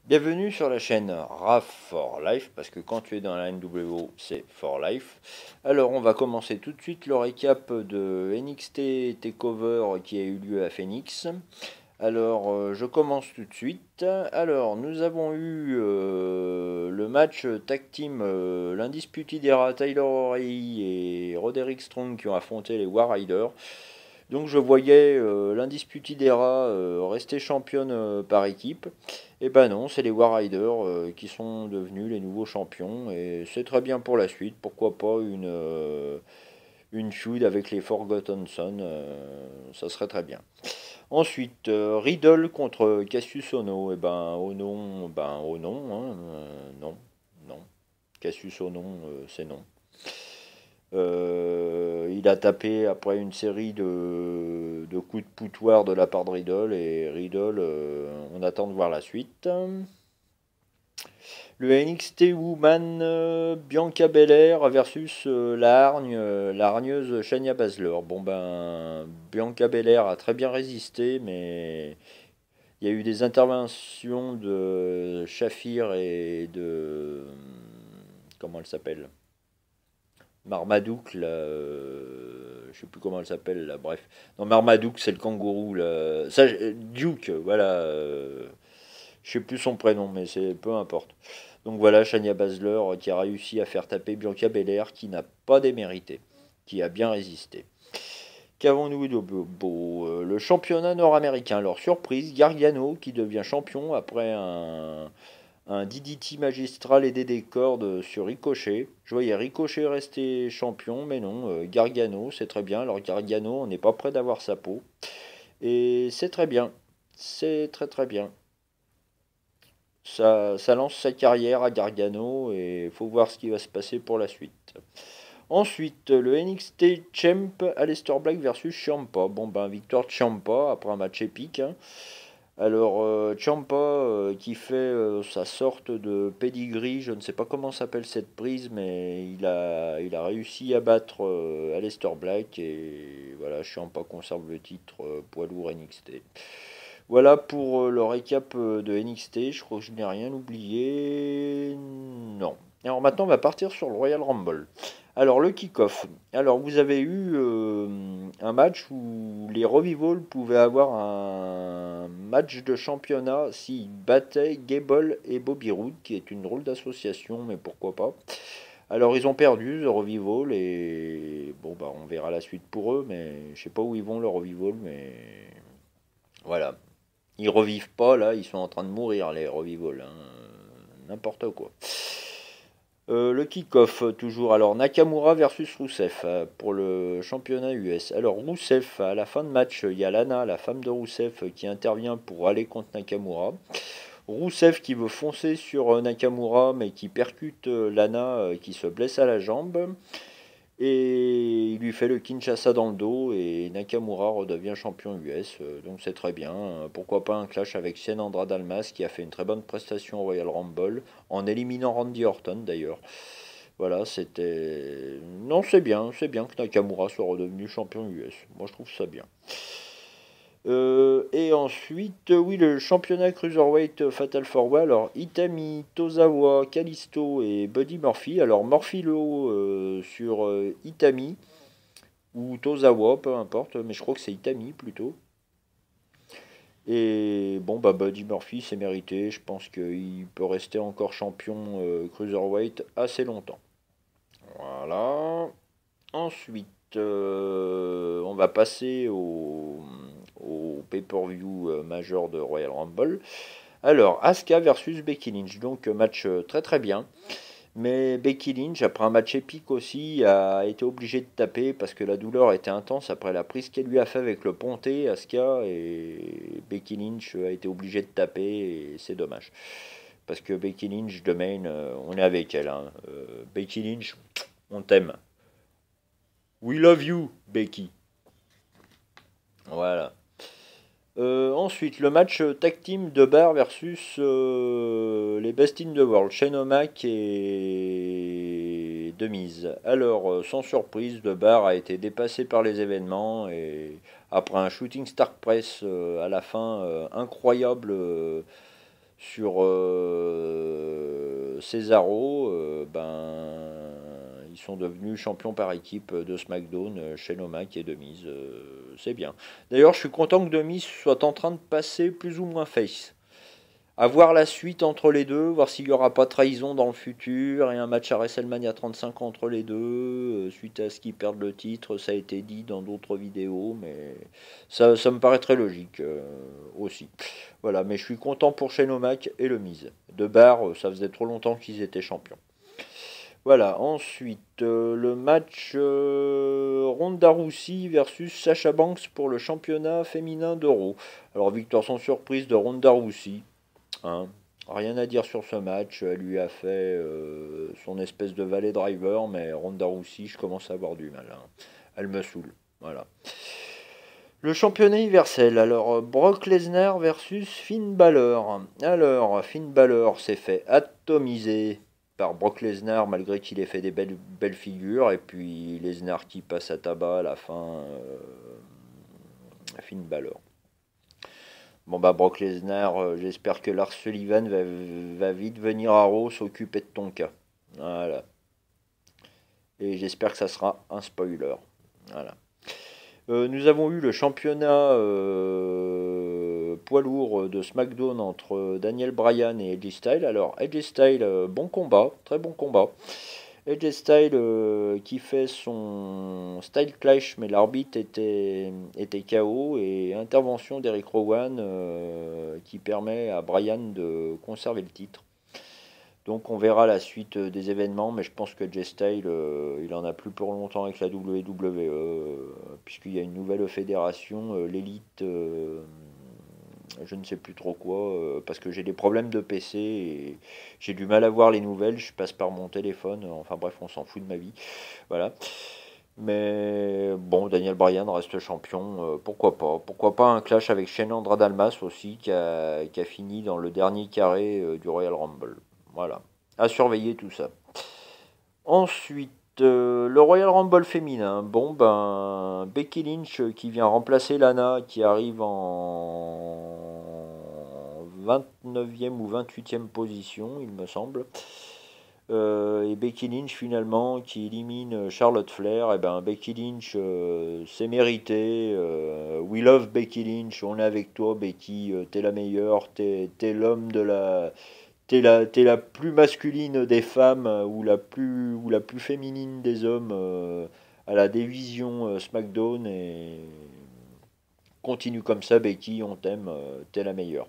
Bienvenue sur la chaîne RAF for Life, parce que quand tu es dans la NWO, c'est for life. Alors, on va commencer tout de suite le récap de NXT TakeOver qui a eu lieu à Phoenix. Alors, je commence tout de suite. Alors, nous avons eu le match tag team, l'Undisputed Era, Tyler O'Reilly et Roderick Strong qui ont affronté les War Riders. Donc je voyais l'Undisputed Era rester championne par équipe. Et ben non, c'est les War Riders qui sont devenus les nouveaux champions. Et c'est très bien pour la suite. Pourquoi pas une feud avec les Forgotten Sons, ça serait très bien. Ensuite, Riddle contre Cassius Ono. Et ben au nom, hein, non, non. Cassius Ono, c'est non. Il a tapé après une série de coups de poutoir de la part de Riddle et Riddle, on attend de voir la suite. Le NXT Woman, Bianca Belair versus la hargneuse Shayna Baszler. Bon ben, Bianca Belair a très bien résisté, mais il y a eu des interventions de Shafir et de... Comment elle s'appelle? Marmaduke, là, je sais plus comment elle s'appelle, là, bref. Non, Marmaduke, c'est le kangourou, là. Ça, Duke, voilà. Je sais plus son prénom, mais c'est peu importe. Donc voilà, Shania Baszler qui a réussi à faire taper Bianca Belair, qui n'a pas démérité, qui a bien résisté. Qu'avons-nous de beau? Le championnat nord-américain. Alors, surprise, Gargano qui devient champion après un DDT magistral aidé des cordes sur Ricochet. Je voyais Ricochet rester champion, mais non, Gargano, c'est très bien. Alors Gargano, on n'est pas prêt d'avoir sa peau. Et c'est très bien. C'est très très bien. Ça lance sa carrière à Gargano et il faut voir ce qui va se passer pour la suite. Ensuite, le NXT Champ Aleister Black versus Ciampa. Bon ben victoire de Ciampa après un match épique, hein. Alors, Ciampa qui fait sa sorte de pedigree, je ne sais pas comment s'appelle cette prise, mais il a réussi à battre Aleister Black et voilà, Ciampa conserve le titre poids lourd NXT. Voilà pour le récap de NXT, je crois que je n'ai rien oublié. Non. Alors maintenant, on va partir sur le Royal Rumble. Alors, le kick-off. Alors, vous avez eu un match où les Revival pouvaient avoir un match de championnat s'ils battaient Gable et Bobby Roode, qui est une drôle d'association, mais pourquoi pas. Alors, ils ont perdu, The Revival, et bon, bah, on verra la suite pour eux, mais je sais pas où ils vont, le Revival, mais voilà. Ils revivent pas, là, ils sont en train de mourir, les Revival, hein. N'importe quoi. Le kick-off, toujours. Alors, Nakamura versus Rousseff pour le championnat US. Alors, Rousseff, à la fin de match, il y a Lana, la femme de Rousseff, qui intervient pour aller contre Nakamura. Rousseff qui veut foncer sur Nakamura, mais qui percute Lana, qui se blesse à la jambe. Et il lui fait le Kinshasa dans le dos et Nakamura redevient champion US. Donc c'est très bien. Pourquoi pas un clash avec Cien Andrade Almas qui a fait une très bonne prestation au Royal Rumble en éliminant Randy Orton d'ailleurs. Voilà, c'était... Non, c'est bien que Nakamura soit redevenu champion US. Moi je trouve ça bien. Et ensuite, oui, le championnat Cruiserweight Fatal 4-Way. Alors, Itami, Tozawa, Kalisto et Buddy Murphy. Alors, Murphy Low sur Itami ou Tozawa, peu importe, mais je crois que c'est Itami plutôt. Et bon, bah, Buddy Murphy, c'est mérité. Je pense qu'il peut rester encore champion Cruiserweight assez longtemps. Voilà. Ensuite, on va passer au pay-per-view majeur de Royal Rumble. Alors, Asuka versus Becky Lynch. Donc, match très très bien. Mais Becky Lynch, après un match épique aussi, a été obligée de taper parce que la douleur était intense après la prise qu'elle lui a fait avec le ponté, Asuka. Et Becky Lynch a été obligée de taper et c'est dommage. Parce que Becky Lynch, demain, on est avec elle, hein. Becky Lynch, on t'aime. We love you, Becky. Voilà. Ensuite, le match tag team de Bar versus les Best in the World, Shane O'Mac et Demise. Alors, sans surprise, de Bar a été dépassé par les événements et après un shooting star press à la fin incroyable sur Cesaro, ils sont devenus champions par équipe de SmackDown, Shane O'Mac et The Miz. C'est bien. D'ailleurs, je suis content que The Miz soit en train de passer plus ou moins face. À voir la suite entre les deux, voir s'il n'y aura pas trahison dans le futur et un match à WrestleMania 35 entre les deux, suite à ce qu'ils perdent le titre, ça a été dit dans d'autres vidéos, mais ça me paraît très logique aussi. Voilà, mais je suis content pour Shane O'Mac et le Miz. De Bar, ça faisait trop longtemps qu'ils étaient champions. Voilà, ensuite le match Ronda Rousey versus Sasha Banks pour le championnat féminin d'Euro. Alors victoire sans surprise de Ronda Rousey. Hein. Rien à dire sur ce match. Elle lui a fait son espèce de valet driver, mais Ronda Rousey, je commence à avoir du mal. Hein. Elle me saoule. Voilà. Le championnat universel. Alors, Brock Lesnar versus Finn Balor. Alors, Finn Balor s'est fait atomiser par Brock Lesnar, malgré qu'il ait fait des belles figures. Et puis, Lesnar qui passe à tabac à la fin. Finn Balor. Bon bah Brock Lesnar, j'espère que Lars Sullivan va vite venir à Raw s'occuper de ton cas. Voilà. Et j'espère que ça sera un spoiler. Voilà. Nous avons eu le championnat poids lourd de SmackDown entre Daniel Bryan et Edge Styles. Alors Edge Styles, bon combat, très bon combat. Edge Styles qui fait son style clash, mais l'arbitre était KO et intervention d'Eric Rowan qui permet à Bryan de conserver le titre. Donc on verra la suite des événements, mais je pense que Edge Styles, il en a plus pour longtemps avec la WWE, puisqu'il y a une nouvelle fédération, l'élite, je ne sais plus trop quoi, parce que j'ai des problèmes de PC et j'ai du mal à voir les nouvelles, je passe par mon téléphone, enfin bref, on s'en fout de ma vie, voilà. Mais bon, Daniel Bryan reste champion, pourquoi pas. Pourquoi pas un clash avec Shane Andrade Almas aussi, qui a fini dans le dernier carré du Royal Rumble. Voilà, à surveiller tout ça. Ensuite, le Royal Rumble féminin. Bon, ben, Becky Lynch qui vient remplacer Lana, qui arrive en 29e ou 28e position, il me semble. Et Becky Lynch finalement qui élimine Charlotte Flair. Et ben Becky Lynch, c'est mérité. We love Becky Lynch, on est avec toi Becky, t'es la meilleure, t'es l'homme de la. T'es la plus masculine des femmes ou la plus féminine des hommes à la division SmackDown et continue comme ça Becky, on t'aime, t'es la meilleure.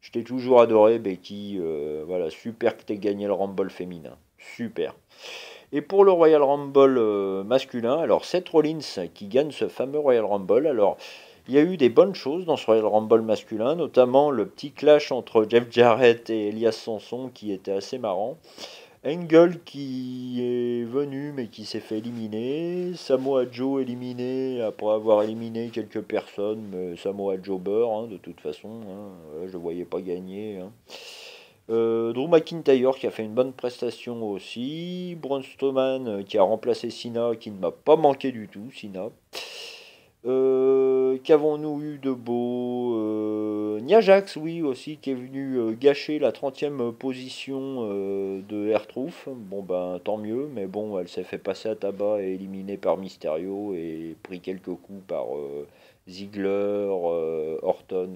Je t'ai toujours adoré Becky, voilà, super que t'aies gagné le Rumble féminin, super. Et pour le Royal Rumble masculin, alors Seth Rollins qui gagne ce fameux Royal Rumble, alors il y a eu des bonnes choses dans ce Royal Rumble masculin, notamment le petit clash entre Jeff Jarrett et Elias Samson qui était assez marrant. Angle qui est venu mais qui s'est fait éliminer. Samoa Joe éliminé après avoir éliminé quelques personnes. Mais Samoa Joe beurre hein, de toute façon. Hein, je ne le voyais pas gagner. Hein. Drew McIntyre qui a fait une bonne prestation aussi. Braun Strowman qui a remplacé Cena qui ne m'a pas manqué du tout. Cena. Qu'avons-nous eu de beau Nia Jax, oui, aussi, qui est venu gâcher la 30e position de R-Truth. Bon, ben, tant mieux, mais bon, elle s'est fait passer à tabac et éliminée par Mysterio et pris quelques coups par Ziggler, Orton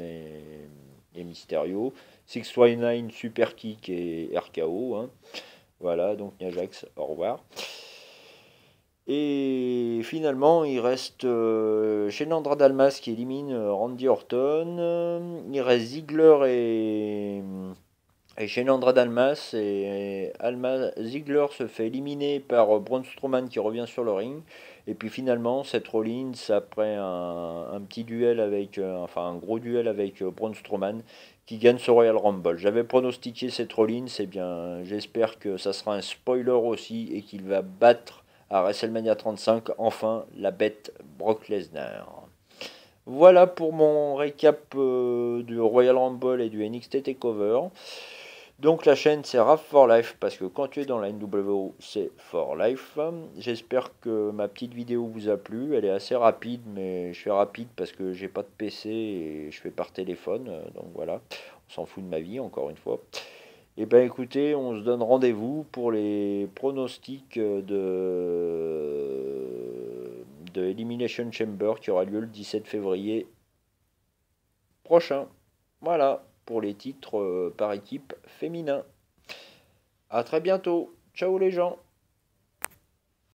et Mysterio. 619, Super Kick et RKO. Hein. Voilà, donc Nia Jax, au revoir. Et finalement, il reste Shane Andrade Almas qui élimine Randy Orton. Il reste Ziggler et Shane Andrade Almas. Et Ziggler se fait éliminer par Braun Strowman qui revient sur le ring. Et puis finalement, Seth Rollins, après un petit duel avec, enfin un gros duel avec Braun Strowman, qui gagne ce Royal Rumble. J'avais pronostiqué Seth Rollins, et bien j'espère que ça sera un spoiler aussi et qu'il va battre à WrestleMania 35, enfin, la bête Brock Lesnar. Voilà pour mon récap du Royal Rumble et du NXT TakeOver. Donc la chaîne c'est Rap for Life parce que quand tu es dans la NWO c'est for life. J'espère que ma petite vidéo vous a plu. Elle est assez rapide mais je fais rapide parce que j'ai pas de PC et je fais par téléphone. Donc voilà, on s'en fout de ma vie encore une fois. Et ben écoutez, on se donne rendez-vous pour les pronostics de Elimination Chamber qui aura lieu le 17 février prochain. Voilà pour les titres par équipe féminin. À très bientôt. Ciao les gens.